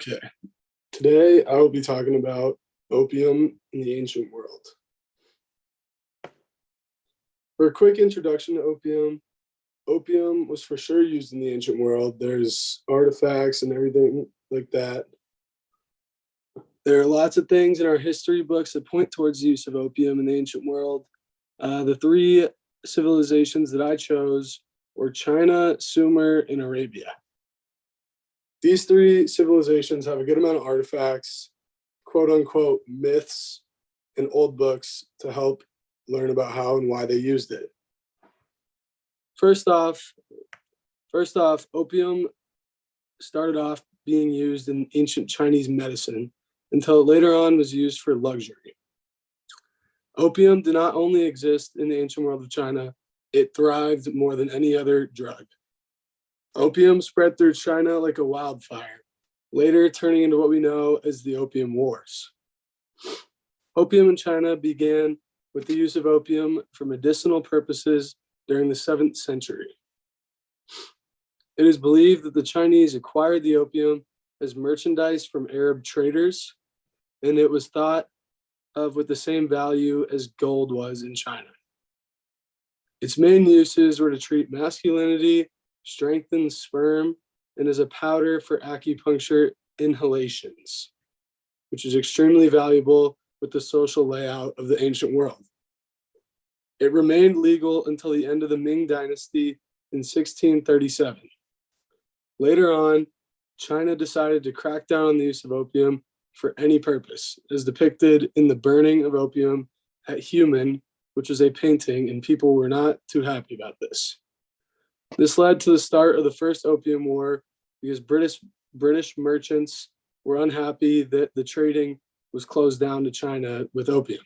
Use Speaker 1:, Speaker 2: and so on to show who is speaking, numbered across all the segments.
Speaker 1: Okay, today I will be talking about opium in the ancient world. For a quick introduction to opium, opium was for sure used in the ancient world. There's artifacts and everything like that. There are lots of things in our history books that point towards the use of opium in the ancient world. The three civilizations that I chose were China, Sumer, and Arabia. These three civilizations have a good amount of artifacts, quote unquote myths, and old books to help learn about how and why they used it. First off, opium started off being used in ancient Chinese medicine until it later on was used for luxury. Opium did not only exist in the ancient world of China, it thrived more than any other drug. Opium spread through China like a wildfire, later turning into what we know as the Opium Wars. Opium in China began with the use of opium for medicinal purposes during the 7th century. It is believed that the Chinese acquired the opium as merchandise from Arab traders, and it was thought of with the same value as gold was in China. Its main uses were to treat masculinity, strengthen sperm, and as a powder for acupuncture inhalations, which is extremely valuable with the social layout of the ancient world. It remained legal until the end of the Ming Dynasty in 1637. Later on, China decided to crack down on the use of opium for any purpose, as depicted in the burning of opium at Human, which was a painting, and people were not too happy about this. This led to the start of the First Opium War because British merchants were unhappy that the trading was closed down to China with opium,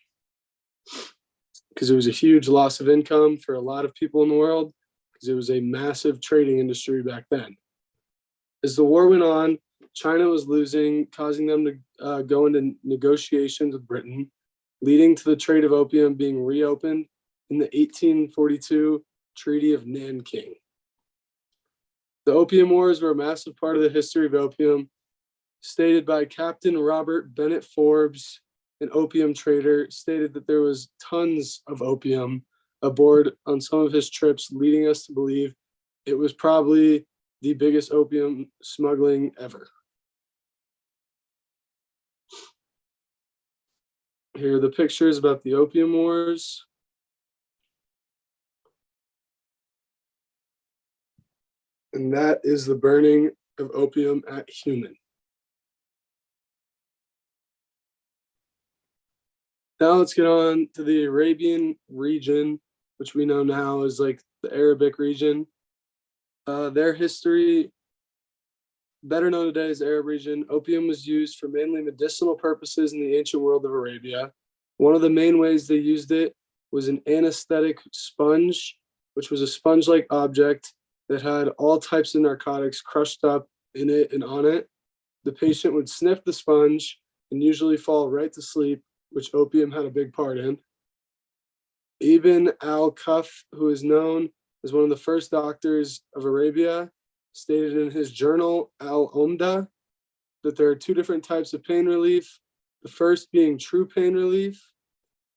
Speaker 1: because it was a huge loss of income for a lot of people in the world, because it was a massive trading industry back then. As the war went on, China was losing, causing them to go into negotiations with Britain, leading to the trade of opium being reopened in the 1842 Treaty of Nanking. The Opium Wars were a massive part of the history of opium, stated by Captain Robert Bennett Forbes, an opium trader, stated that there was tons of opium aboard on some of his trips, leading us to believe it was probably the biggest opium smuggling ever. Here are the pictures about the Opium Wars. And that is the burning of opium at Human. Now let's get on to the Arabian region, which we know now as like the Arabic region. Their history, better known today as the Arab region, opium was used for mainly medicinal purposes in the ancient world of Arabia. One of the main ways they used it was an anesthetic sponge, which was a sponge-like object that had all types of narcotics crushed up in it and on it. The patient would sniff the sponge and usually fall right to sleep, which opium had a big part in. Ibn al-Kaf, who is known as one of the first doctors of Arabia, stated in his journal Al-Umda that there are two different types of pain relief, the first being true pain relief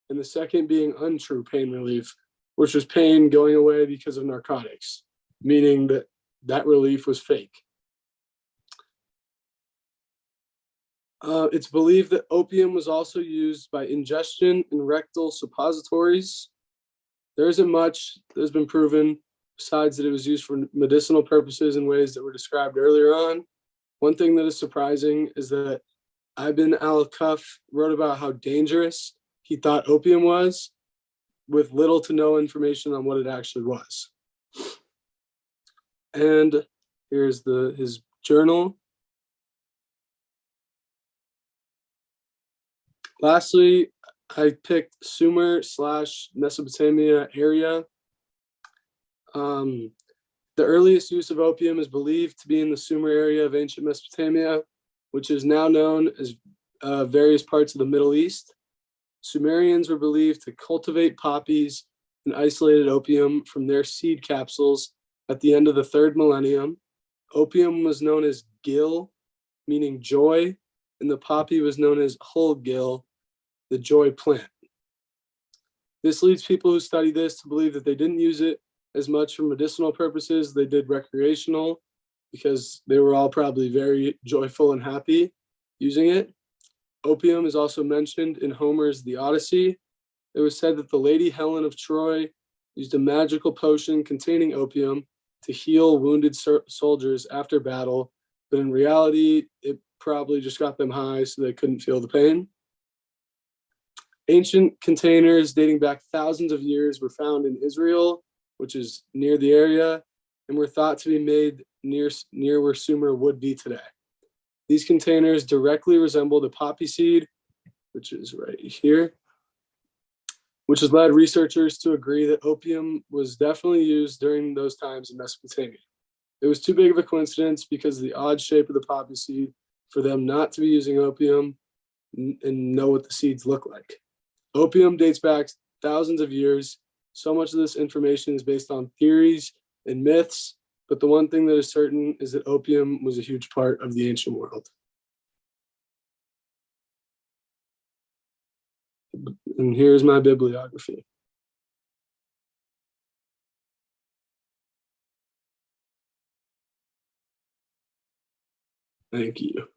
Speaker 1: and the second being untrue pain relief, which was pain going away because of narcotics, meaning that that relief was fake. It's believed that opium was also used by ingestion in rectal suppositories. There isn't much that has been proven besides that it was used for medicinal purposes in ways that were described earlier on. One thing that is surprising is that Ibn al-Kaf wrote about how dangerous he thought opium was, with little to no information on what it actually was. And here's his journal. Lastly, I picked Sumer/Mesopotamia area. The earliest use of opium is believed to be in the Sumer area of ancient Mesopotamia, which is now known as various parts of the Middle East. Sumerians were believed to cultivate poppies and isolated opium from their seed capsules at the end of the 3rd millennium. Opium was known as gil meaning joy, and the poppy was known as hulgil, the joy plant. This leads people who study this to believe that they didn't use it as much for medicinal purposes, they did recreational, because they were all probably very joyful and happy using it. Opium is also mentioned in Homer's The Odyssey. It was said that the Lady Helen of Troy used a magical potion containing opium to heal wounded soldiers after battle, but in reality, it probably just got them high so they couldn't feel the pain. Ancient containers dating back thousands of years were found in Israel, which is near the area, and were thought to be made near where Sumer would be today. These containers directly resemble the poppy seed, which is right here, which has led researchers to agree that opium was definitely used during those times in Mesopotamia. It was too big of a coincidence because of the odd shape of the poppy seed for them not to be using opium and know what the seeds look like. Opium dates back thousands of years. So much of this information is based on theories and myths, but the one thing that is certain is that opium was a huge part of the ancient world. And here's my bibliography. Thank you.